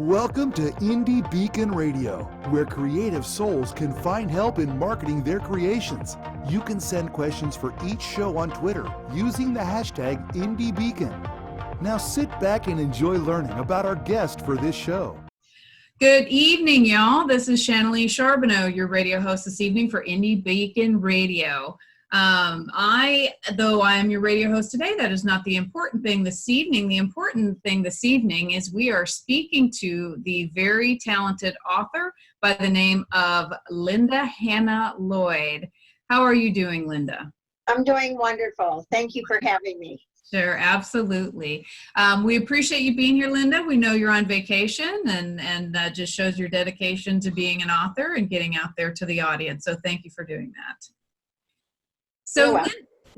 Welcome to Indie Beacon Radio, where creative souls can find help in marketing their creations. You can send questions for each show on Twitter using the hashtag IndieBeacon. Now sit back and enjoy learning about our guest for this show. Good evening, y'all. This is Shanalee Sharboneau, your radio host this evening for Indie Beacon Radio. Though I am your radio host today, that is not the important thing this evening. The important thing this evening is we are speaking to the very talented author by the name of Linda Hanna Lloyd. How are you doing, Linda? I'm doing wonderful. Thank you for having me. Sure, absolutely. We appreciate you being here, Linda. We know you're on vacation, and that just shows your dedication to being an author and getting out there to the audience. So thank you for doing that. So,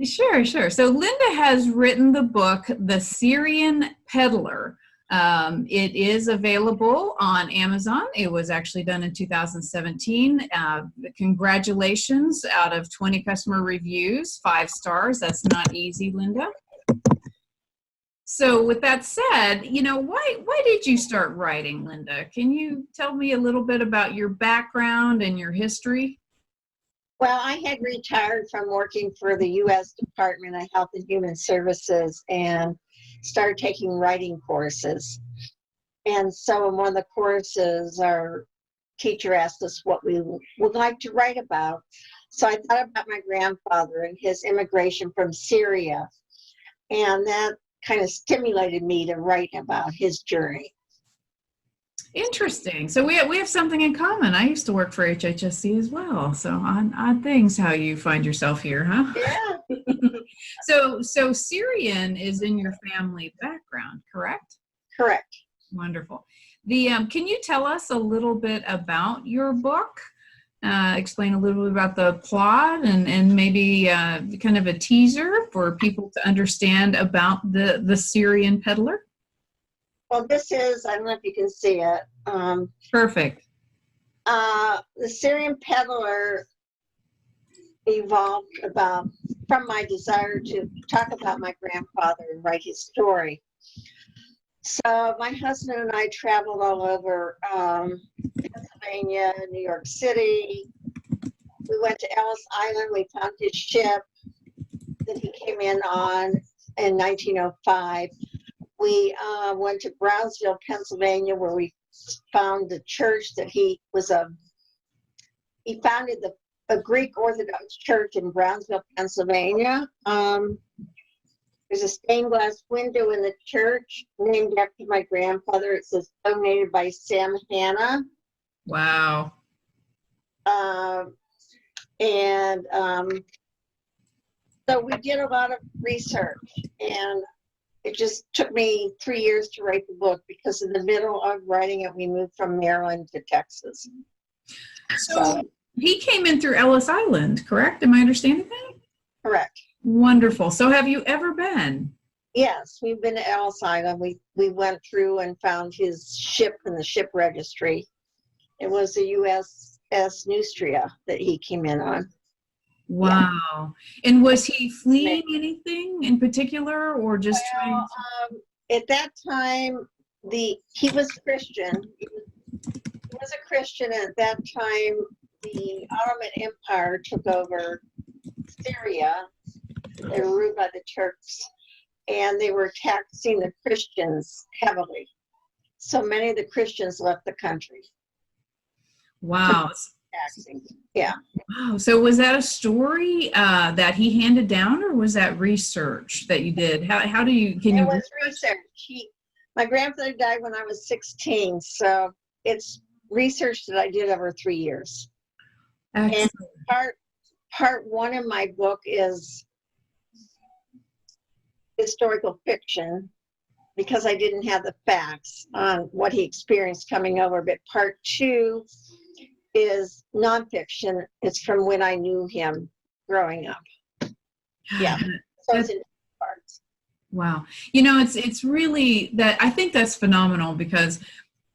sure. So Linda has written the book, The Syrian Peddler. It is available on Amazon. It was actually done in 2017. Congratulations, out of 20 customer reviews, 5 stars. That's not easy, Linda. So with that said, why did you start writing, Linda? Can you tell me a little bit about your background and your history? Well, I had retired from working for the U.S. Department of Health and Human Services and started taking writing courses. And so in one of the courses, our teacher asked us what we would like to write about. So I thought about my grandfather and his immigration from Syria. And that kind of stimulated me to write about his journey. Interesting. So we have something in common. I used to work for HHSC as well. So odd things how you find yourself here, huh? Yeah. So Syrian is in your family background, correct? Correct. Wonderful. Can you tell us a little bit about your book? Explain a little bit about the plot and maybe kind of a teaser for people to understand about the Syrian Peddler? Well, this is, I don't know if you can see it. Perfect. The Syrian Peddler evolved from my desire to talk about my grandfather and write his story. So my husband and I traveled all over Pennsylvania, New York City. We went to Ellis Island. We found his ship that he came in on in 1905. We went to Brownsville, Pennsylvania, where we found the church that he founded a Greek Orthodox church in Brownsville, Pennsylvania. There's a stained glass window in the church named after my grandfather. It says donated by Sam Hanna. Wow. So we did a lot of research, and it just took me 3 years to write the book because in the middle of writing it, we moved from Maryland to Texas. So he came in through Ellis Island, correct? Am I understanding that? Correct. Wonderful. So have you ever been? Yes, we've been to Ellis Island. We went through and found his ship in the ship registry. It was the USS Neustria that he came in on. Wow. Yeah. And was he fleeing anything in particular or just trying to... At that time, he was Christian. He was a Christian. At that time, the Ottoman Empire took over Syria. They were ruled by the Turks, and they were taxing the Christians heavily. So many of the Christians left the country. Wow. Taxing. Yeah. Wow. So was that a story that he handed down, or was that research that you did? How do you, can you? It was research. My grandfather died when I was 16, so it's research that I did over 3 years. Excellent. And part one of my book is historical fiction because I didn't have the facts on what he experienced coming over, but part two is nonfiction. It's from when I knew him growing up. Yeah. So it's in parts. Wow. It's really that, I think that's phenomenal because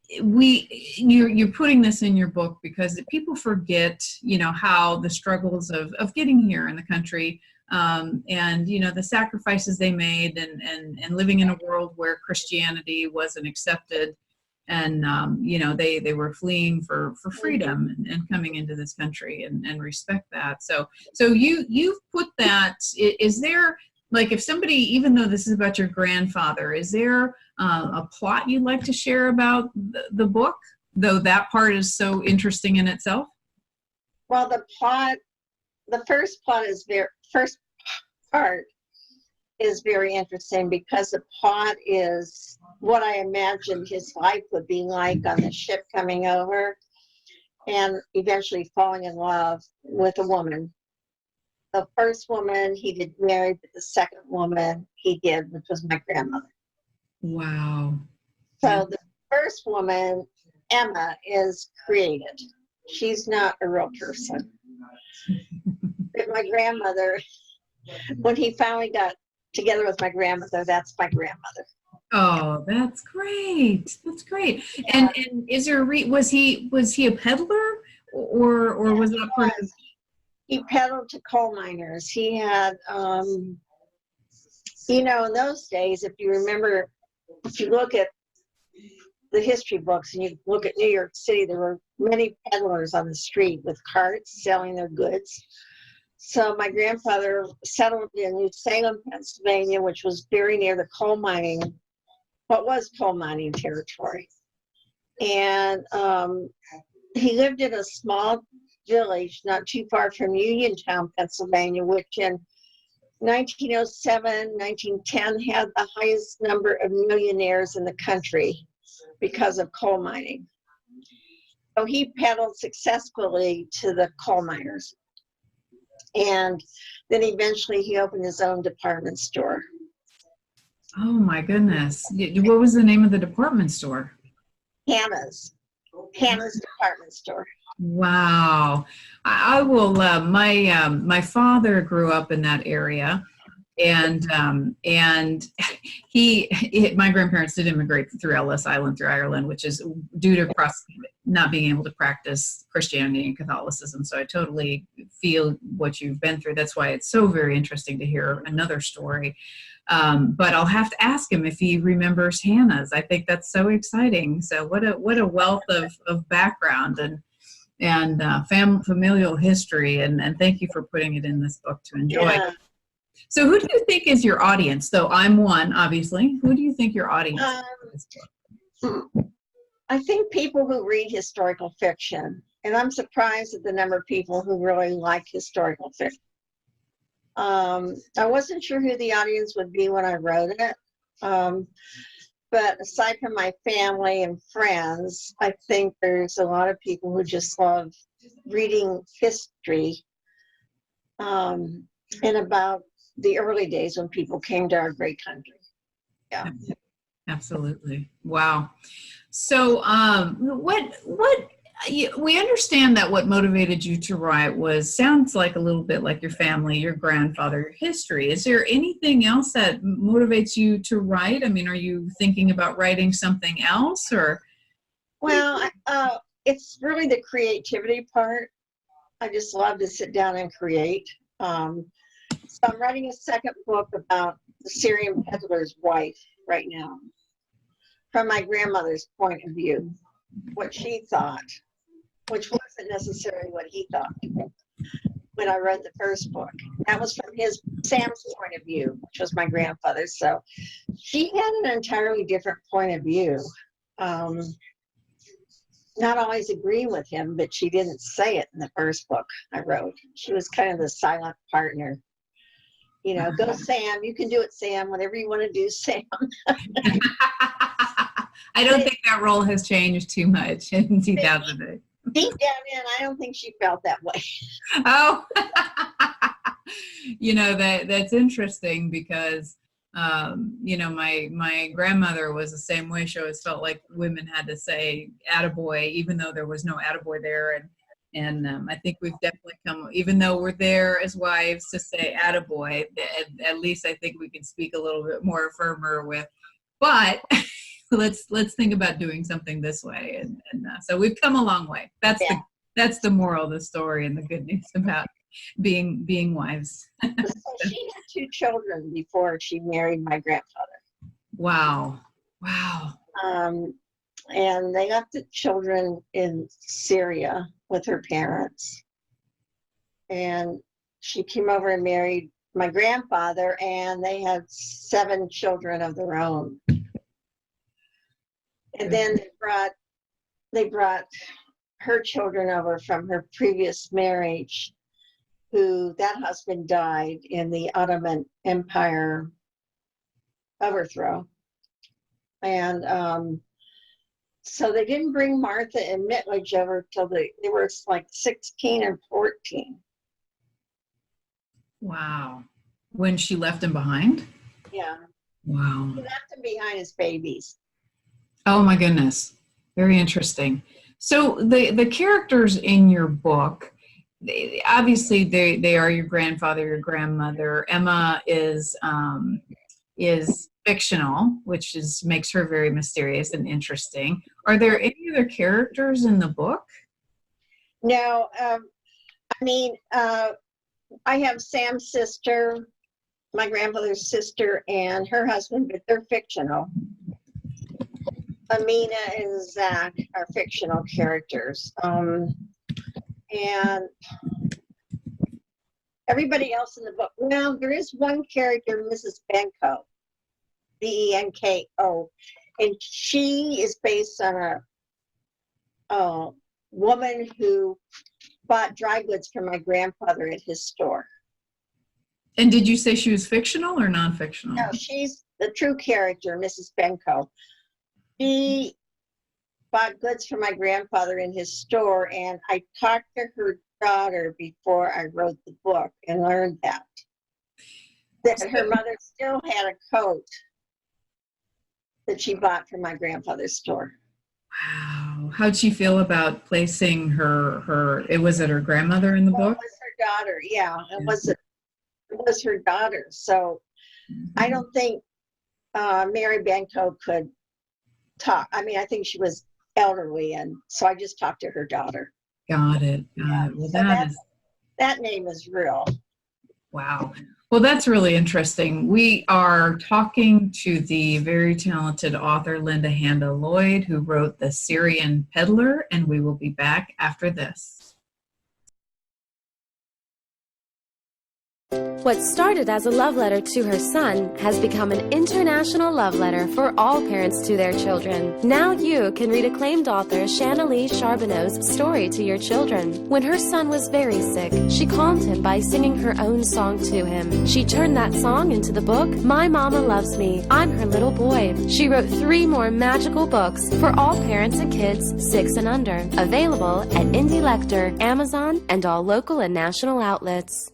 you're putting this in your book because people forget, how the struggles of getting here in the country, and the sacrifices they made and living in a world where Christianity wasn't accepted. you know, they were fleeing for freedom and coming into this country and respect that. So you've put that, is there, like, if somebody, even though this is about your grandfather, is there a plot you'd like to share about the book, though that part is so interesting in itself? Well, the first part is very interesting because the plot is what I imagined his life would be like on the ship coming over, and eventually falling in love with a woman. The first woman he did marry, but the second woman he did, which was my grandmother. Wow. So the first woman, Emma, is created. She's not a real person. But my grandmother, when he finally got together with my grandmother, that's my grandmother. Oh, that's great. That's great. And is there was he a peddler, or was that part of? He peddled to coal miners. He had, you know, in those days, if you remember, if you look at the history books and you look at New York City, there were many peddlers on the street with carts selling their goods. So my grandfather settled in New Salem, Pennsylvania, which was very near the coal mining, what was coal mining territory. And he lived in a small village not too far from Uniontown, Pennsylvania, which in 1907, 1910 had the highest number of millionaires in the country because of coal mining. So he peddled successfully to the coal miners. And then eventually he opened his own department store. Oh my goodness. What was the name of the department store? Hanna's department store. Wow. I will, my father grew up in that area, and my grandparents did immigrate through Ellis Island, through Ireland, which is due to not being able to practice Christianity and Catholicism. So I totally feel what you've been through. That's why it's so very interesting to hear another story. But I'll have to ask him if he remembers Hannah's. I think that's so exciting. So what a wealth of background and familial history, and thank you for putting it in this book to enjoy. Yeah. So who do you think is your audience? Though I'm one, obviously. Who do you think your audience is for this book? I think people who read historical fiction, and I'm surprised at the number of people who really like historical fiction. I wasn't sure who the audience would be when I wrote it. But aside from my family and friends, I think there's a lot of people who just love reading history and about the early days when people came to our great country. Yeah. Absolutely. Wow. So we understand that what motivated you to write sounds like a little bit like your family, your grandfather, your history. Is there anything else that motivates you to write? I mean, are you thinking about writing something else, or? Well, it's really the creativity part. I just love to sit down and create. So I'm writing a second book about the Syrian Peddler's wife right now, from my grandmother's point of view, what she thought, which wasn't necessarily what he thought when I wrote the first book. That was from Sam's point of view, which was my grandfather's. So she had an entirely different point of view. Not always agreeing with him, but she didn't say it in the first book I wrote. She was kind of the silent partner. You know, go Sam, you can do it, Sam, whatever you want to do, Sam. I don't think that role has changed too much in 2008. Deep down in, I don't think she felt that way. Oh, you know, that's interesting because, you know, my grandmother was the same way. She always felt like women had to say attaboy, even though there was no attaboy there. And I think we've definitely come, even though we're there as wives to say attaboy, at least I think we can speak a little bit more firmer with, but let's think about doing something this way. And so we've come a long way. That's the moral of the story and the good news about being wives. So she had 2 children before she married my grandfather. Wow. and they left the children in Syria with her parents. And she came over and married my grandfather, and they had 7 children of their own. And then they brought her children over from her previous marriage, who that husband died in the Ottoman Empire overthrow. And so they didn't bring Martha and Mitledge over till they were like 16 and 14. Wow. When she left him behind? Yeah. Wow. He left them behind as babies. Oh my goodness. Very interesting. So the characters in your book, obviously they are your grandfather, your grandmother. Emma is fictional, which makes her very mysterious and interesting. Are there any other characters in the book? No, I have Sam's sister, my grandmother's sister, and her husband, but they're fictional. Amina and Zach are fictional characters. And everybody else in the book, well, there is one character, Mrs. Benko, Benko, and she is based on a woman who bought dry goods from my grandfather at his store. And did you say she was fictional or non-fictional? No, she's the true character, Mrs. Benko. She bought goods from my grandfather in his store, and I talked to her daughter before I wrote the book and learned that her mother still had a coat that she bought from my grandfather's store. Wow. How'd she feel about placing was it her grandmother in the book? It was her daughter, yeah. It was her daughter. So I don't think Mary Benko could talk. I mean, I think she was elderly, and so I just talked to her daughter. Got it. Yeah. Well, So that name is real. Wow. Well, that's really interesting. We are talking to the very talented author, Linda Hanna Lloyd, who wrote The Syrian Peddler, and we will be back after this. What started as a love letter to her son has become an international love letter for all parents to their children. Now you can read acclaimed author Shanalee Sharboneau's story to your children. When her son was very sick, she calmed him by singing her own song to him. She turned that song into the book, My Mama Loves Me, I'm Her Little Boy. She wrote 3 more magical books for all parents and kids 6 and under. Available at Indie Lecter, Amazon, and all local and national outlets.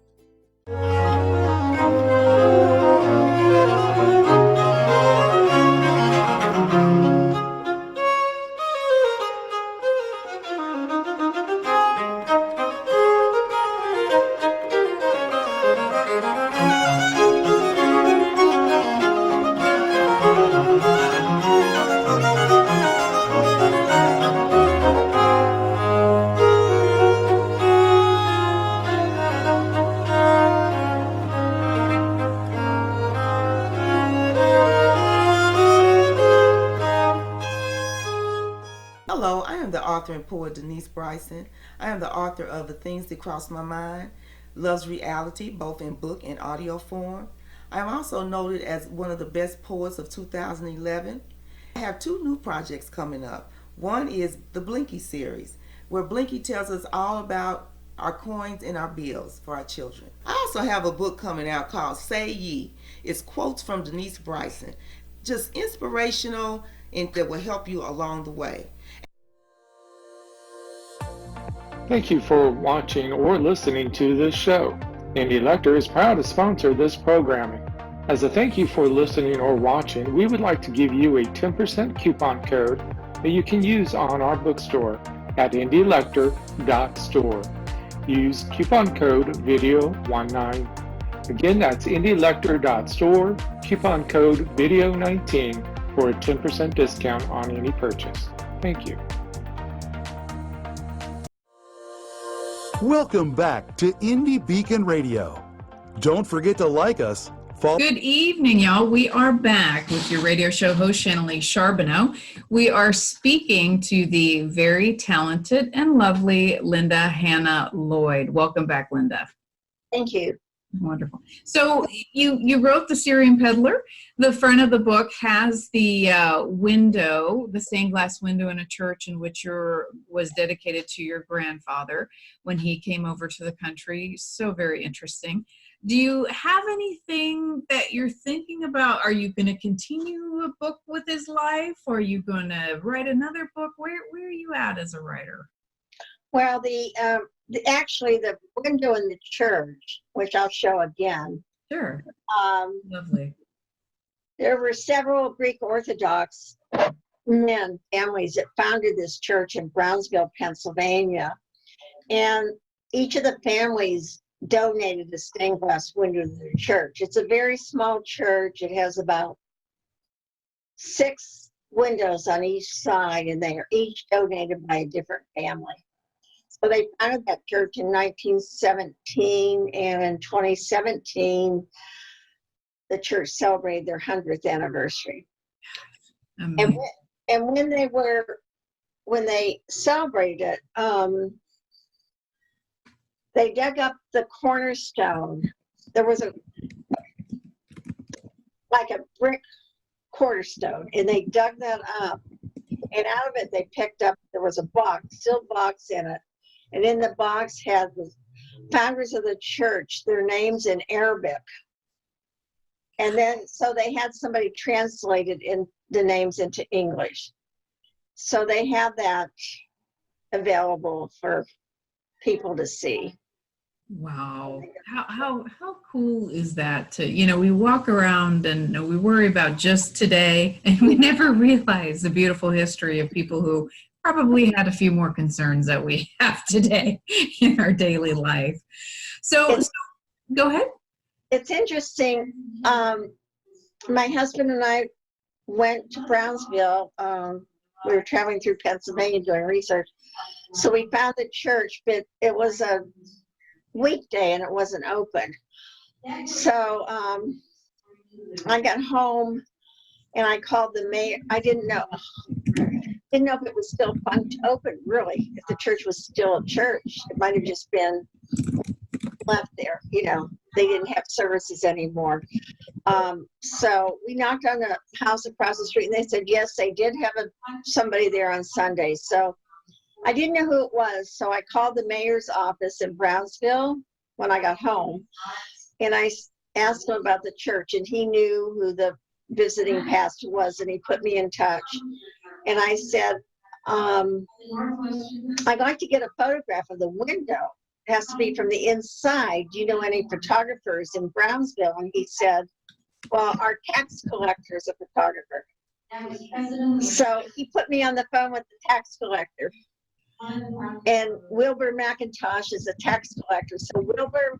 Hello, I am the author and poet Denise Bryson. I am the author of The Things That Cross My Mind, Love's Reality, both in book and audio form. I am also noted as one of the best poets of 2011. I have 2 new projects coming up. One is the Blinky series, where Blinky tells us all about our coins and our bills for our children. I also have a book coming out called Say Ye. It's quotes from Denise Bryson, just inspirational and that will help you along the way. Thank you for watching or listening to this show. Indie Lecter is proud to sponsor this programming. As a thank you for listening or watching, we would like to give you a 10% coupon code that you can use on our bookstore at indielecter.store. Use coupon code video19. Again, that's indielecter.store, coupon code video19 for a 10% discount on any purchase. Thank you. Welcome back to Indie Beacon Radio. Don't forget to like us, Good evening, y'all. We are back with your radio show host, Shanalee Sharboneau. We are speaking to the very talented and lovely Linda Hanna Lloyd. Welcome back, Linda. Thank you. Wonderful. So you wrote The Syrian Peddler. The front of the book has the window, the stained glass window in a church in which was dedicated to your grandfather when he came over to the country. So very interesting. Do you have anything that you're thinking about? Are you going to continue a book with his life? Or are you going to write another book? Where are you at as a writer? Well, actually the window in the church, which I'll show again. Sure. Lovely. There were several Greek Orthodox families that founded this church in Brownsville, Pennsylvania. And each of the families donated a stained glass window to the church. It's a very small church. It has about 6 windows on each side, and they are each donated by a different family. So they founded that church in 1917, and in 2017, the church celebrated their 100th anniversary. And when they celebrated it, they dug up the cornerstone. There was like a brick cornerstone, and they dug that up, and out of it they picked up, there was a box, sealed box in it, and in the box had the founders of the church, their names in Arabic. And then, so they had somebody translated in the names into English. So they have that available for people to see. Wow. How cool is that to, we walk around and we worry about just today, and we never realize the beautiful history of people who probably had a few more concerns that we have today in our daily life. So go ahead. It's interesting. My husband and I went to Brownsville. We were traveling through Pennsylvania doing research. So we found the church, but it was a weekday and it wasn't open. So I got home and I called the mayor. I didn't know if it was still fun to open, really, if the church was still a church. It might have just been left there, they didn't have services anymore. So we knocked on the house across the street and they said, yes, they did have somebody there on Sunday. So I didn't know who it was. So I called the mayor's office in Brownsville when I got home, and I asked him about the church, and he knew who the visiting pastor was, and he put me in touch. And I said, I'd like to get a photograph of the window. It has to be from the inside. Do you know any photographers in Brownsville? And he said, well, our tax collector is a photographer. So he put me on the phone with the tax collector. And Wilbur McIntosh is a tax collector. So Wilbur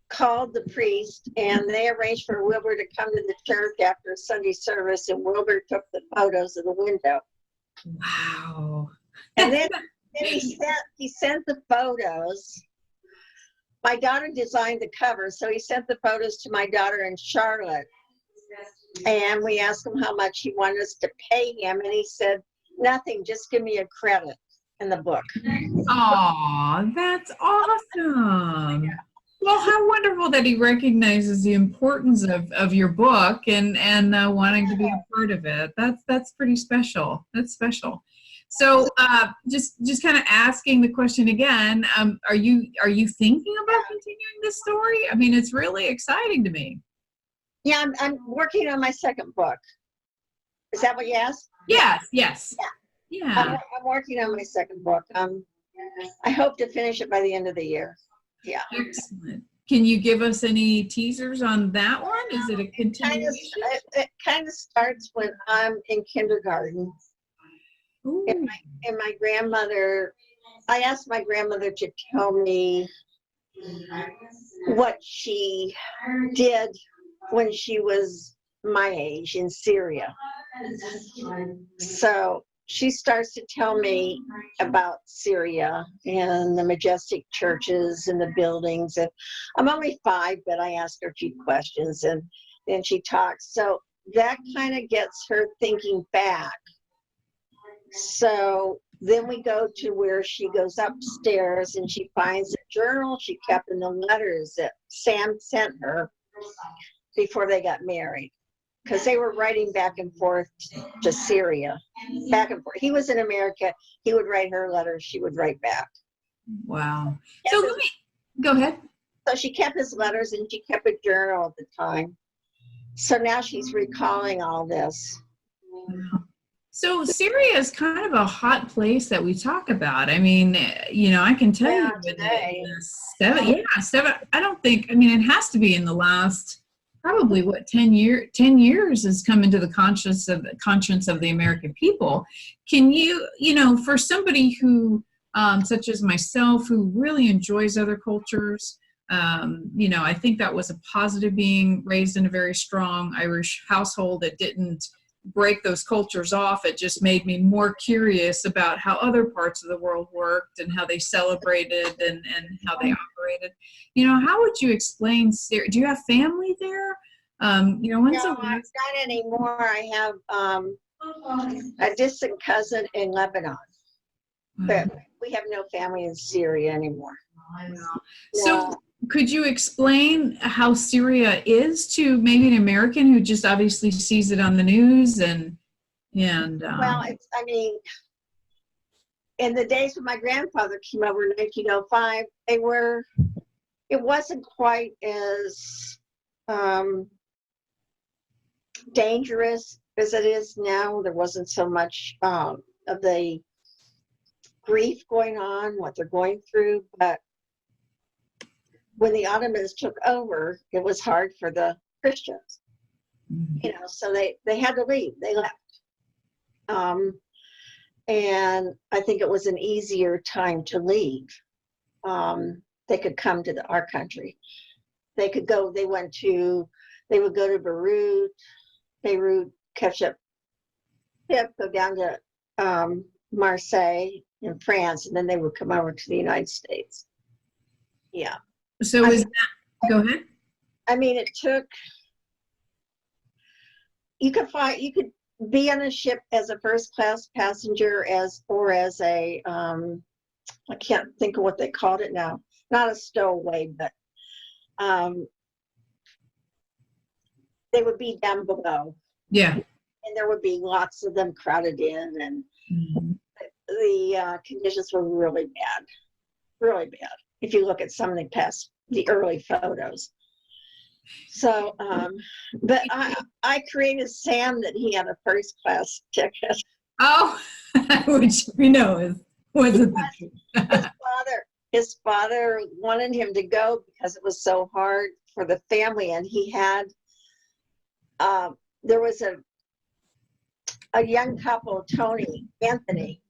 called the priest, and they arranged for Wilbur to come to the church after Sunday service, and Wilbur took the photos of the window. Wow. And then he sent the photos. My daughter designed the cover, so he sent the photos to my daughter in Charlotte. And we asked him how much he wanted us to pay him, and he said, nothing, just give me a credit in the book. Aw, that's awesome. Well, how wonderful that he recognizes the importance of your book and wanting to be a part of it. That's pretty special. That's special. So just kind of asking the question again, are you thinking about continuing this story? I mean, it's really exciting to me. Yeah, I'm working on my second book. Is that what you asked? Yes. Yeah. I'm working on my second book. I hope to finish it by the end of the year. Yeah. Excellent. Can you give us any teasers on that one? Is it a continuation? It kind of starts when I'm in kindergarten. And my grandmother, I asked my grandmother to tell me what she did when she was my age in Syria. So she starts to tell me about Syria and the majestic churches and the buildings. And I'm only 5, but I ask her a few questions, and then she talks. So that kind of gets her thinking back. So then we go to where she goes upstairs and she finds a journal she kept in the letters that Sam sent her before they got married, because they were writing back and forth to Syria, back and forth. He was in America. He would write her letters. She would write back. Wow. So let me go ahead. So she kept his letters and she kept a journal at the time. So now she's recalling all this. So Syria is kind of a hot place that we talk about. I mean, you know, I can tell you today. I don't think, I mean, it has to be in the last probably 10 years has come into the conscience of the American people. Can you, you know, for somebody who, such as myself, who really enjoys other cultures, you know, I think that was a positive, being raised in a very strong Irish household that didn't break those cultures off. It just made me more curious about how other parts of the world worked and how they celebrated and how they operated. You know, how would you explain Syria? Do you have family there? You know, No, not anymore. I have a distant cousin in Lebanon, but we have no family in Syria anymore. So could you explain how Syria is to maybe an American who just obviously sees it on the news and well, it's, I mean, in the days when my grandfather came over in 1905, it wasn't quite as dangerous as it is now. There wasn't so much of the grief going on, what they're going through, but when the Ottomans took over, it was hard for the Christians, you know, so they had to leave. They left. And I think it was an easier time to leave. They could come to our country. They would go to Beirut, catch up ship, go down to Marseille in France, and then they would come over to the United States. Yeah. So go ahead. I mean, it took, you could be on a ship as a first class passenger or as a, I can't think of what they called it now, not a stowaway, but they would be down below. Yeah. And there would be lots of them crowded in, and the conditions were really bad, if you look at some of the early photos. So, but I created Sam that he had a first class ticket. Oh, which we know wasn't his father wanted him to go because it was so hard for the family, and he had there was a young couple, Anthony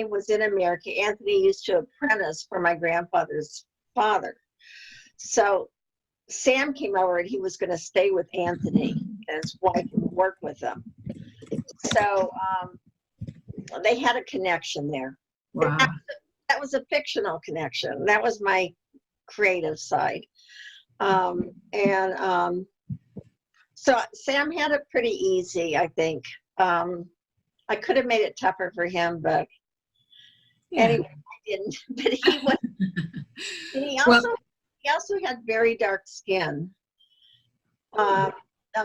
was in America. Anthony used to apprentice for my grandfather's father. So Sam came over and he was going to stay with Anthony and his wife and work with them. So they had a connection there. Wow. That was a fictional connection. That was my creative side. So Sam had it pretty easy, I think. I could have made it tougher for him, but anyway, I didn't. But he was. He also had very dark skin. A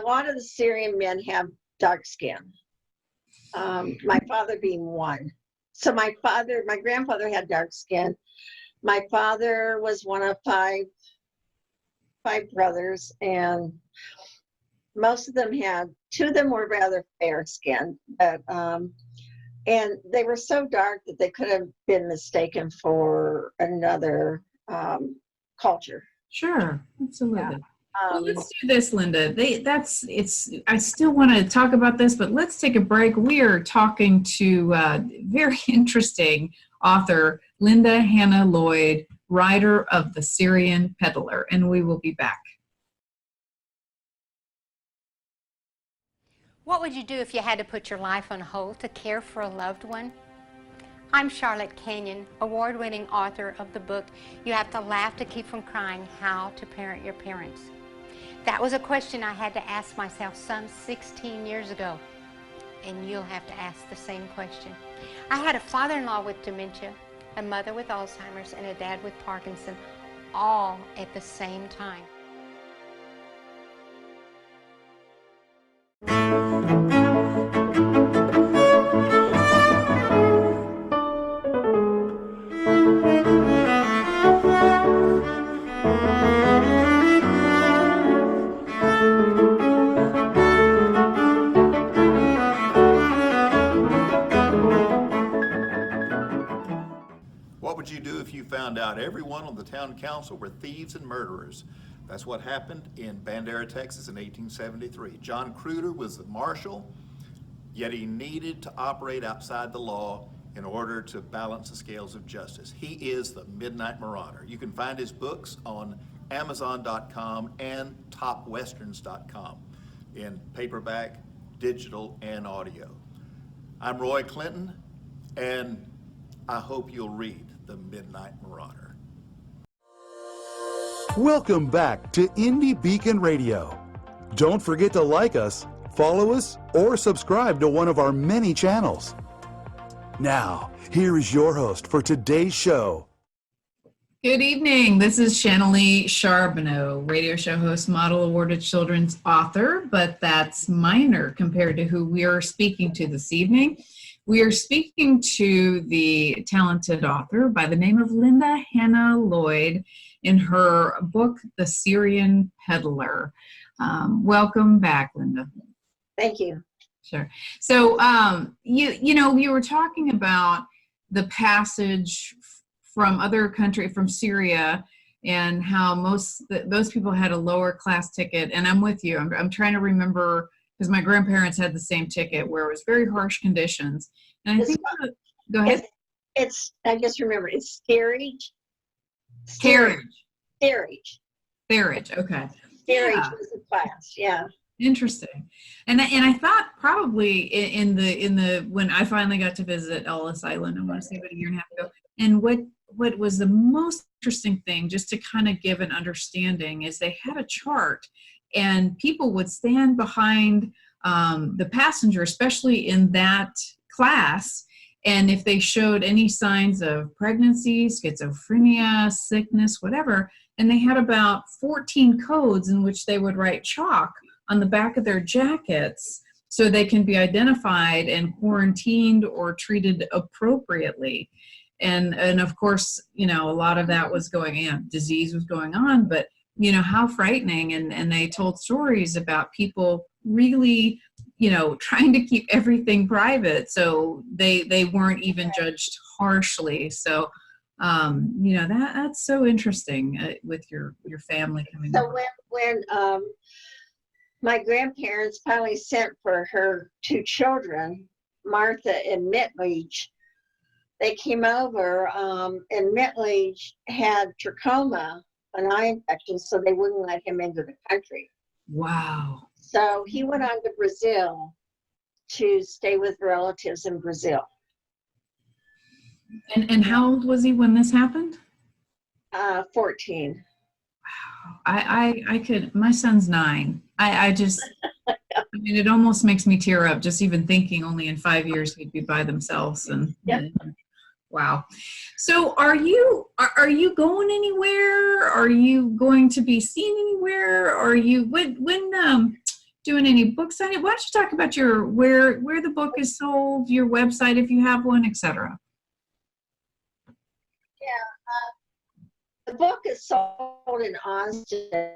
lot of the Syrian men have dark skin. My father being one. So my grandfather had dark skin. My father was one of five brothers, and most of them two of them were rather fair skinned, but and they were so dark that they could have been mistaken for another culture. Sure, absolutely. Yeah. Well, let's do this, Linda. I still want to talk about this, but let's take a break. We are talking to very interesting author, Linda Hanna Lloyd, writer of The Syrian Peddler, and we will be back. What would you do if you had to put your life on hold to care for a loved one? I'm Charlotte Kenyon, award-winning author of the book, You Have to Laugh to Keep from Crying, How to Parent Your Parents. That was a question I had to ask myself some 16 years ago, and you'll have to ask the same question. I had a father-in-law with dementia, a mother with Alzheimer's, and a dad with Parkinson, all at the same time. What would you do if you found out everyone on the town council were thieves and murderers? That's what happened in Bandera, Texas in 1873. John Cruder was the marshal, yet he needed to operate outside the law in order to balance the scales of justice. He is the Midnight Marauder. You can find his books on Amazon.com and TopWesterns.com in paperback, digital, and audio. I'm Roy Clinton, and I hope you'll read The Midnight Marauder. Welcome back to Indie Beacon Radio. Don't forget to like us, follow us, or subscribe to one of our many channels. Now, here is your host for today's show. Good evening. This is Shanalee Sharboneau, radio show host, model awarded children's author, but that's minor compared to who we are speaking to this evening. We are speaking to the talented author by the name of Linda Hanna Lloyd in her book, The Syrian Peddler. Welcome back, Linda. Thank you. Sure. So, you were talking about the passage from other country, from Syria, and how those people had a lower class ticket. And I'm with you. I'm trying to remember, because my grandparents had the same ticket where it was very harsh conditions. And I think, go ahead. I just remember, it's steerage. Carriage. Steerage. Steerage, okay. Steerage Yeah. was the class, yeah. Interesting. And I thought probably in the when I finally got to visit Ellis Island, I want to say about a year and a half ago, and what was the most interesting thing, just to kind of give an understanding, is they had a chart, and people would stand behind the passenger, especially in that class, and if they showed any signs of pregnancy, schizophrenia, sickness, whatever, and they had about 14 codes in which they would write chalk on the back of their jackets so they can be identified and quarantined or treated appropriately. And of course, a lot of that was disease was going on, but how frightening. And they told stories about people really, trying to keep everything private, so they weren't even judged harshly. So, that's so interesting with your family coming So over. when my grandparents finally sent for her two children, Martha and Mitledge, they came over, and Mitledge had trachoma, an eye infection, so they wouldn't let him into the country. Wow. So he went on to Brazil to stay with relatives in Brazil. And how old was he when this happened? 14. I could, my son's 9. It almost makes me tear up just even thinking only in 5 years he'd be by themselves. And wow. So are you going anywhere? Are you going to be seen anywhere? Are you when doing any book signing? Why don't you talk about where the book is sold, your website if you have one, etc. The book is sold in Austin.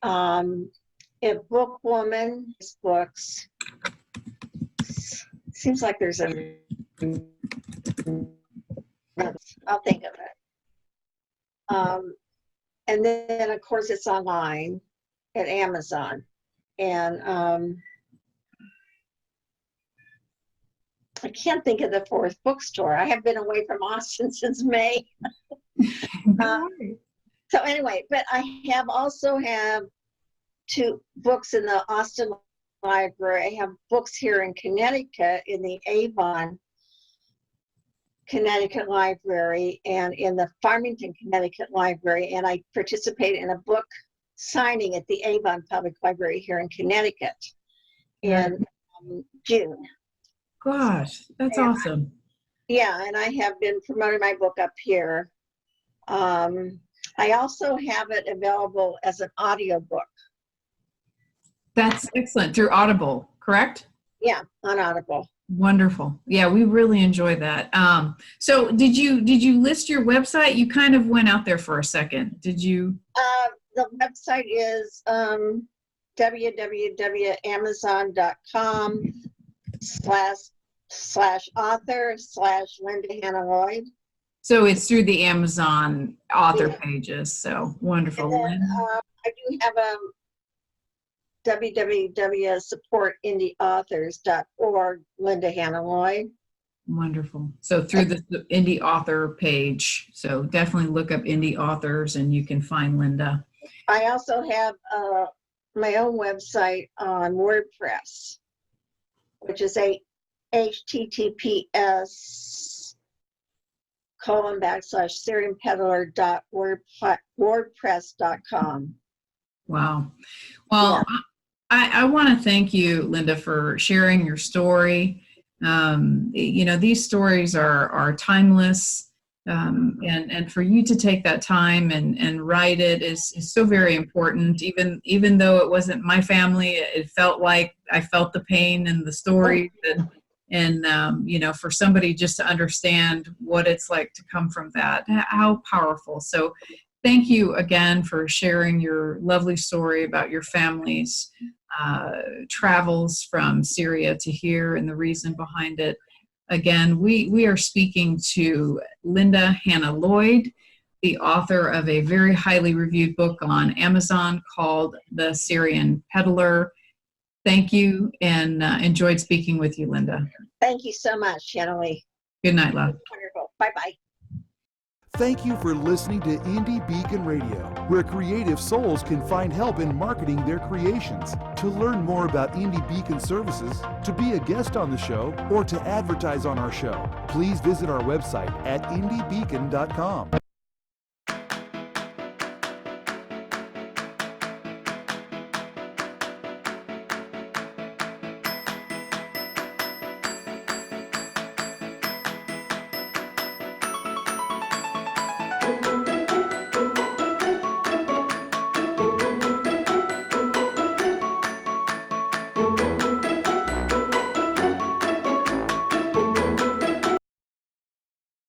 At Bookwoman Books. Seems like there's a. I'll think of it. And then of course it's online at Amazon, and I can't think of the fourth bookstore. I have been away from Austin since May. So anyway, but I also have two books in the Austin Library. I have books here in Connecticut in the Avon, Connecticut Library, and in the Farmington, Connecticut Library. And I participate in a book signing at the Avon Public Library here in Connecticut in June. Gosh, that's awesome. Yeah, and I have been promoting my book up here. I also have it available as an audiobook. That's excellent. Through Audible, correct? Yeah, on Audible. Wonderful. Yeah, we really enjoyed that. So did you list your website? You kind of went out there for a second. Did you? The website is www.amazon.com/author/Linda Hanna Lloyd. So it's through the Amazon author pages. So wonderful. And then, I do have a www.supportindieauthors.org, Linda Hanna Lloyd. Wonderful. So through the indie author page. So definitely look up indie authors and you can find Linda. I also have my own website on WordPress, which is https://SyrianPeddler.wordpress.com. Wow. Well, yeah. I want to thank you, Linda, for sharing your story. These stories are timeless. And for you to take that time and write it is so very important. Even though it wasn't my family, it felt like I felt the pain and the stories, and for somebody just to understand what it's like to come from that, how powerful. So thank you again for sharing your lovely story about your family's travels from Syria to here and the reason behind it. Again, we are speaking to Linda Hanna Lloyd, the author of a very highly reviewed book on Amazon called The Syrian Peddler. Thank you, and enjoyed speaking with you, Linda. Thank you so much, Shanalee. Good night, love. Wonderful. Bye-bye. Thank you for listening to Indie Beacon Radio, where creative souls can find help in marketing their creations. To learn more about Indie Beacon services, to be a guest on the show, or to advertise on our show, please visit our website at indiebeacon.com.